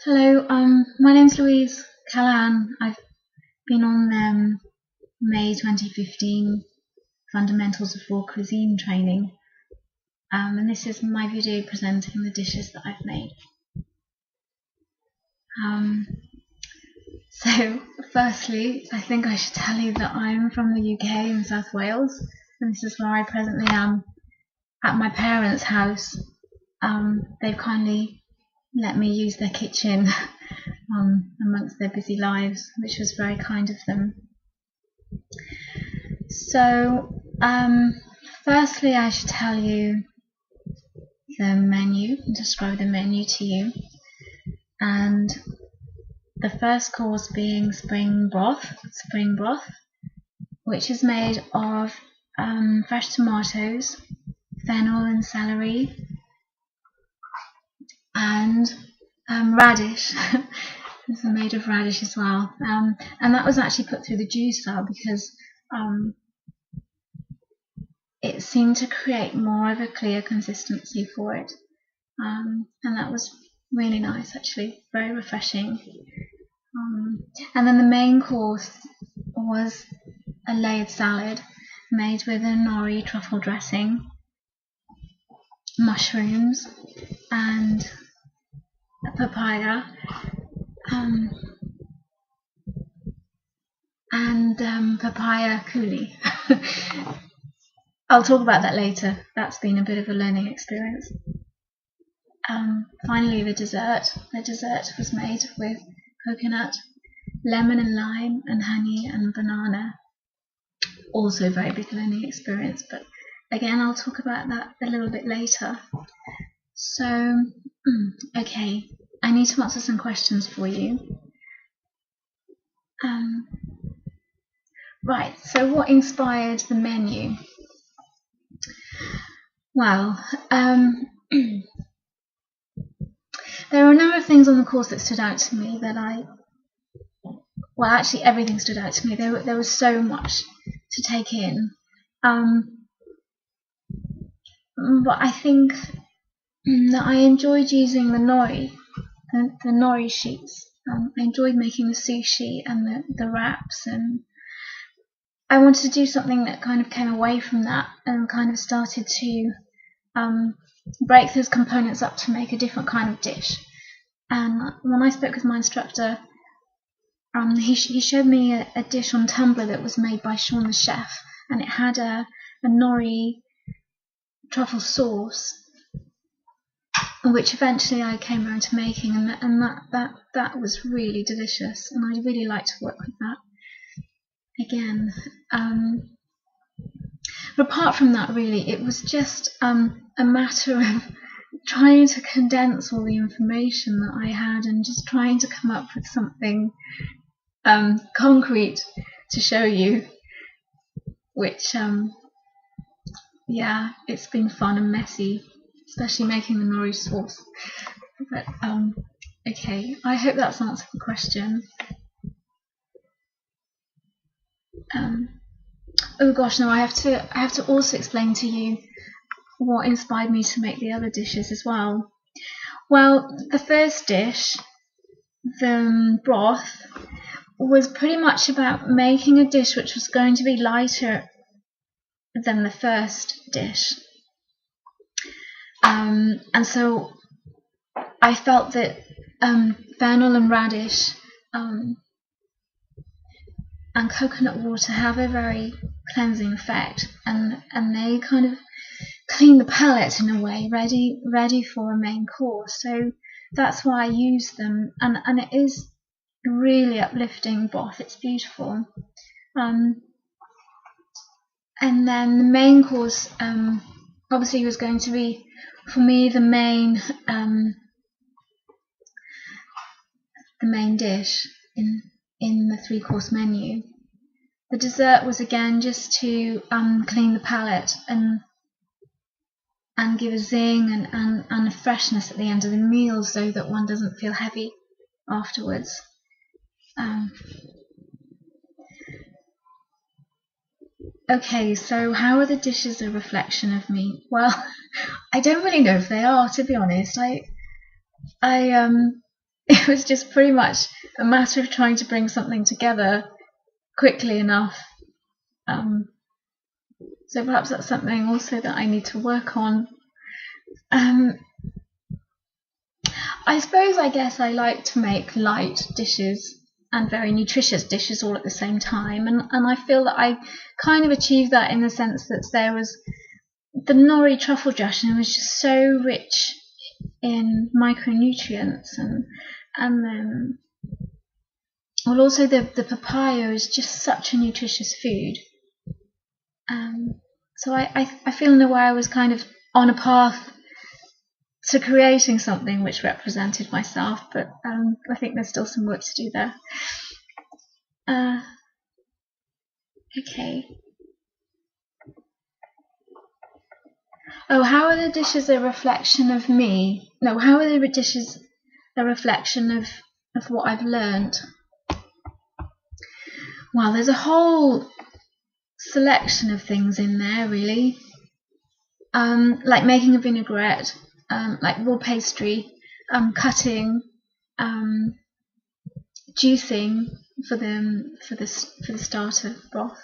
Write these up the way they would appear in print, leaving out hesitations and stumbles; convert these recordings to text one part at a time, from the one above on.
Hello, my name's Louise Callaghan. I've been on May 2015 Fundamentals of Raw Cuisine training, and this is my video presenting the dishes that I've made. So firstly, I think I should tell you that I'm from the UK in South Wales, and this is where I presently am at my parents' house. They've kindly let me use their kitchen amongst their busy lives, which was very kind of them. So firstly, I should tell you the menu and describe the menu to you, and the first course being spring broth, which is made of fresh tomatoes, fennel and celery, and radish. It's made of radish as well, and that was actually put through the juicer because it seemed to create more of a clear consistency for it, and that was really nice, actually, very refreshing. And then the main course was a layered salad made with a nori truffle dressing, mushrooms, and a papaya, and papaya coulis. I'll talk about that later. That's been a bit of a learning experience. Finally, the dessert. The dessert was made with coconut, lemon and lime, and honey and banana. Also very big learning experience, but again, I'll talk about that a little bit later. So, okay, I need to answer some questions for you. Right, so what inspired the menu? Well, there are a number of things on the course that stood out to me that well, actually everything stood out to me. There was so much to take in. But I think that I enjoyed using the nori sheets. I enjoyed making the sushi and the wraps, and I wanted to do something that kind of came away from that and kind of started to break those components up to make a different kind of dish. And when I spoke with my instructor, he showed me a dish on Tumblr that was made by Sean the chef, and it had a nori truffle sauce, which eventually I came around to making, and that was really delicious, and I really like to work with that again. But apart from that, really, it was just a matter of trying to condense all the information that I had and just trying to come up with something concrete to show you, which yeah, it's been fun and messy, especially making the nori sauce. But okay, I hope that's answered the question. Oh gosh, no, I have to also explain to you what inspired me to make the other dishes as well. Well, the first dish, the broth, was pretty much about making a dish which was going to be lighter than the first dish. And so I felt that fennel and radish and coconut water have a very cleansing effect, and they kind of clean the palate in a way, ready for a main course. So that's why I use them, and it is really uplifting broth. It's beautiful. And then the main course obviously was going to be, for me, the main dish in the 3-course menu. The dessert was again just to clean the palate and give a zing and a freshness at the end of the meal, so that one doesn't feel heavy afterwards. Okay, so how are the dishes a reflection of me? Well, I don't really know if they are, to be honest. it was just pretty much a matter of trying to bring something together quickly enough. So perhaps that's something also that I need to work on. I guess I like to make light dishes and very nutritious dishes all at the same time, and I feel that I kind of achieved that in the sense that there was the nori truffle dressing was just so rich in micronutrients, and then also the papaya is just such a nutritious food. So I feel in a way I was kind of on a path to creating something which represented myself, but I think there's still some work to do there. Okay. Oh, how are the dishes a reflection of me? No, how are the dishes a reflection of what I've learned? Well, there's a whole selection of things in there, really. Like making a vinaigrette, like raw pastry, cutting, juicing for the starter broth,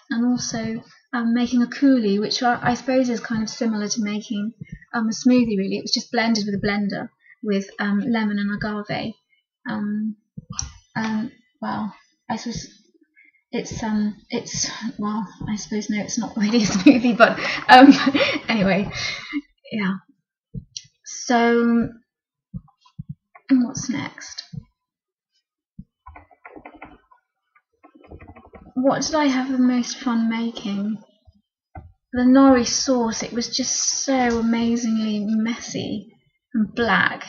and also making a coulis, which I suppose is kind of similar to making a smoothie. Really, it was just blended with a blender with lemon and agave. Well, I suppose it's well, I suppose no, it's not really a smoothie, but anyway, yeah. So what's next? What did I have the most fun making? The nori sauce. It was just so amazingly messy and black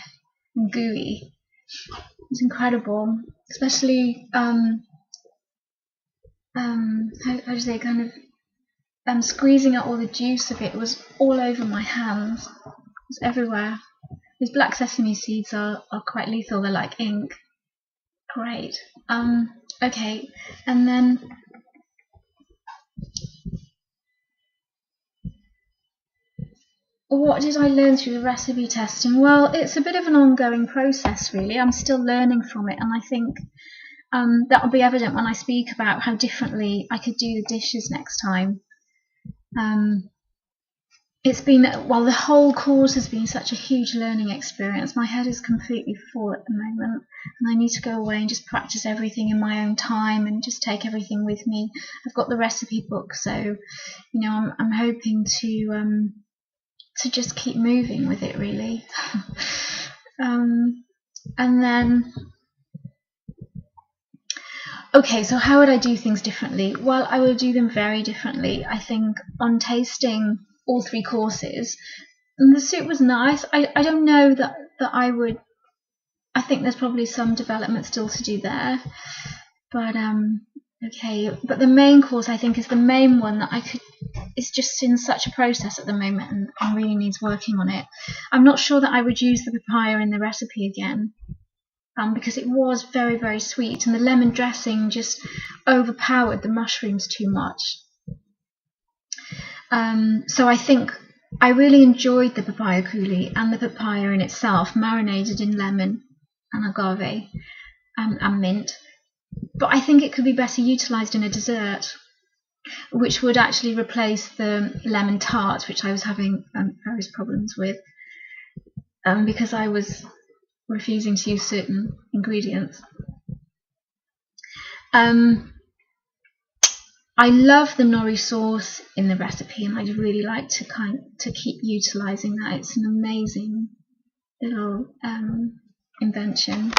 and gooey. It was incredible, especially how do you say, kind of squeezing out all the juice of it. It was all over my hands. It was everywhere. These black sesame seeds are quite lethal. They're like ink. Great. Okay, and then what did I learn through the recipe testing? Well, it's a bit of an ongoing process, really. I'm still learning from it, and I think that will be evident when I speak about how differently I could do the dishes next time. It's been, well, the whole course has been such a huge learning experience. My head is completely full at the moment, and I need to go away and just practice everything in my own time and just take everything with me. I've got the recipe book, so I'm hoping to just keep moving with it, really. And then, okay, so how would I do things differently? Well, I would do them very differently. I think on tasting all 3 courses, and the soup was nice. I don't know that I would. I think there's probably some development still to do there, but okay. But the main course, I think, is the main one that I could. It's just in such a process at the moment and really needs working on it. I'm not sure that I would use the papaya in the recipe again, because it was very, very sweet, and the lemon dressing just overpowered the mushrooms too much. So I think I really enjoyed the papaya coulis and the papaya in itself, marinated in lemon and agave and mint. But I think it could be better utilised in a dessert, which would actually replace the lemon tart, which I was having various problems with, because I was refusing to use certain ingredients. I love the nori sauce in the recipe, and I'd really like to keep utilising that. It's an amazing little invention.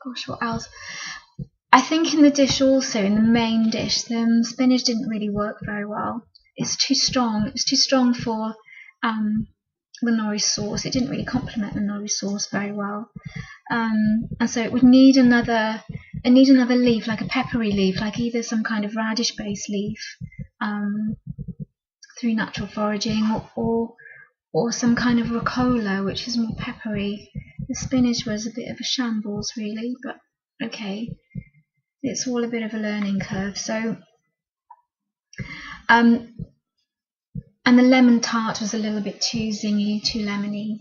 Gosh, what else? I think in the dish also, in the main dish, the spinach didn't really work very well. It's too strong. It's too strong for the nori sauce. It didn't really complement the nori sauce very well, and so it would need another leaf, like a peppery leaf, like either some kind of radish-based leaf through natural foraging, or some kind of rucola, which is more peppery. The spinach was a bit of a shambles, really, but okay, it's all a bit of a learning curve. So And the lemon tart was a little bit too zingy, too lemony.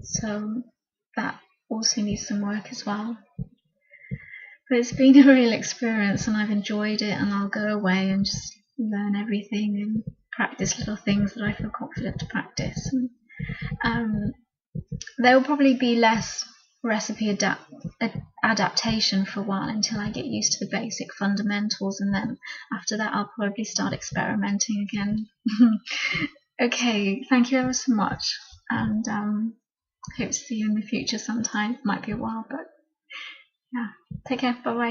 So that also needs some work as well. But it's been a real experience and I've enjoyed it, and I'll go away and just learn everything and practice little things that I feel confident to practice. And, there will probably be less recipe adaptation for a while until I get used to the basic fundamentals, and then after that I'll probably start experimenting again. Okay, thank you ever so much, and hope to see you in the future sometime. Might be a while, but yeah, take care, bye bye.